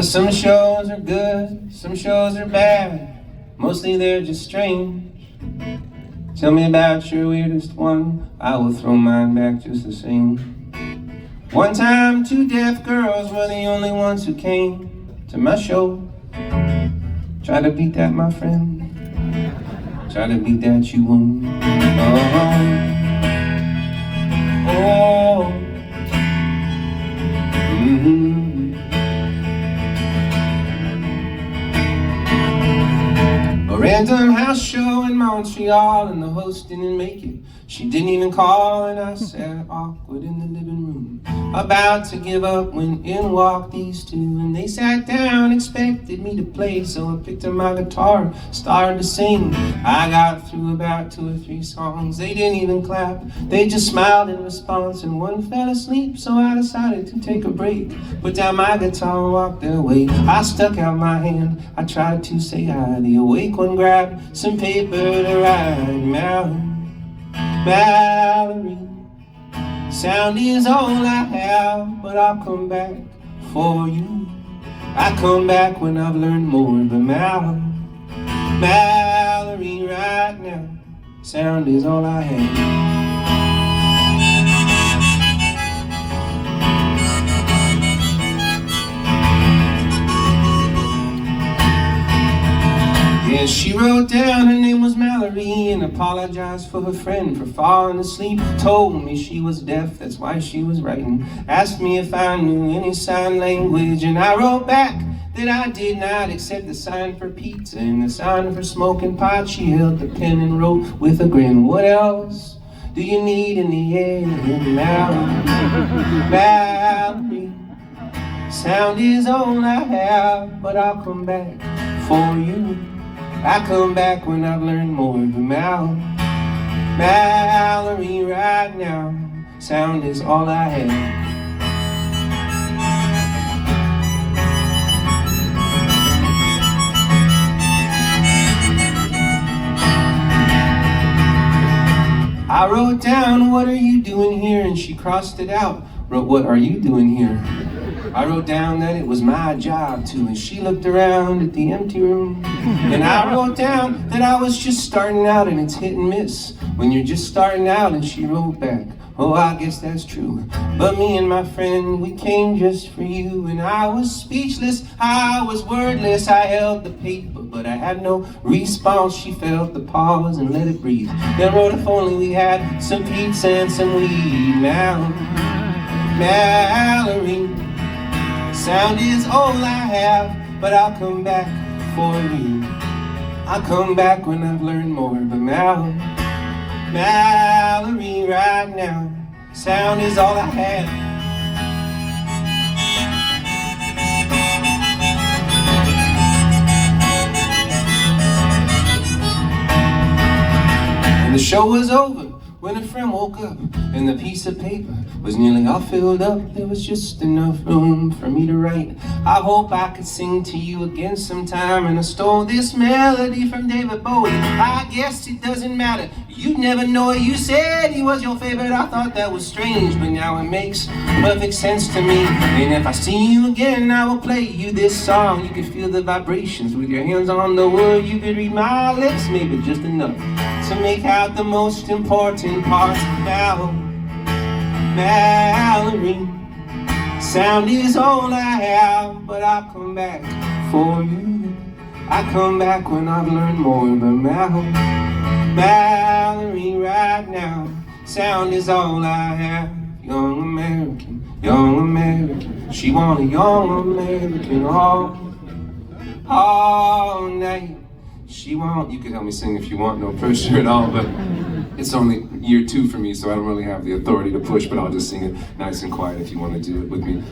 Well, some shows are good, some shows are bad. Mostly they're just strange. Tell me about your weirdest one, I will throw mine back just the same. One time, two deaf girls were the only ones who came to my show. Try to beat that, my friend. Try to beat that, you won't. Oh. A random house show in Montreal, and the host didn't make it. She didn't even call, and I sat awkward in the living room, about to give up when in walked these two. And they sat down, expected me to play, so I picked up my guitar, started to sing. I got through about 2 or 3 songs. They didn't even clap, they just smiled in response, and one fell asleep, so I decided to take a break. Put down my guitar and walked their way. I stuck out my hand, I tried to say hi. The awake one grabbed some paper to write. Mallory, sound is all I have, but I'll come back for you. I come back when I've learned more, but Mallory, right now, sound is all I have. Yeah, she wrote down her name was Mallory and apologized for her friend for falling asleep. Told me she was deaf, that's why she was writing. Asked me if I knew any sign language, and I wrote back that I did not, except the sign for pizza and the sign for smoking pot. She held the pen and wrote with a grin, what else do you need in the end, Mallory? Sound is all I have, but I'll come back for you. I come back when I've learned more, but Mallory, right now, sound is all I have. I wrote down, what are you doing here? And she crossed it out, wrote, what are you doing here? I wrote down that it was my job to, and she looked around at the empty room. And I wrote down that I was just starting out, and it's hit and miss when you're just starting out. And she wrote back, oh, I guess that's true, but me and my friend, we came just for you. And I was speechless, I was wordless, I held the paper, but I had no response. She felt the pause and let it breathe, then wrote, if only we had some pizza and some weed. Mallory, sound is all I have, but I'll come back for you. I'll come back when I've learned more, but Mallory, right now, sound is all I have. And the show was over when a friend woke up, and the piece of paper was nearly all filled up. There was just enough room for me to write, I hope I could sing to you again sometime. And I stole this melody from David Bowie. I guess it doesn't matter, you'd never know it. You said he was your favorite, I thought that was strange, but now it makes perfect sense to me. And if I see you again, I will play you this song. You could feel the vibrations with your hands on the wood. You could read my lips, maybe just enough to make out the most important parts. Mallory, sound is all I have, but I'll come back for you. I come back when I've learned more, but Mallory, right now, sound is all I have. Young American, she want a young American all night. She won't. You can help me sing if you want, no pressure at all, but it's only year 2 for me, so I don't really have the authority to push, but I'll just sing it nice and quiet if you want to do it with me.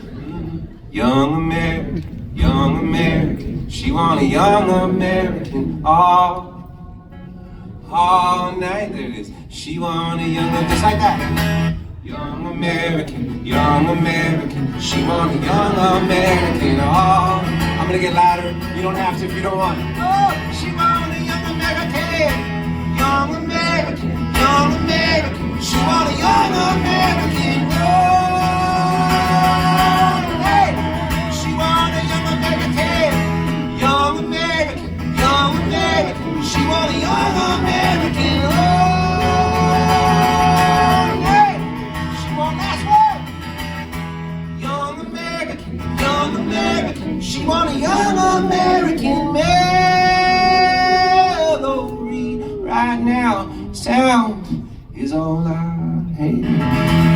Young American, she want a young American all night. There it is. She want a young, just like that. Young American, she want a young American all. I'm gonna get louder. You don't have to if you don't want. Oh, she want a young American, she want a young American. Oh, hey, she want a young American. a young American. Oh, yeah. She want last word. Young American, young American. She want a young American Mallory. Right now, sound is all I have.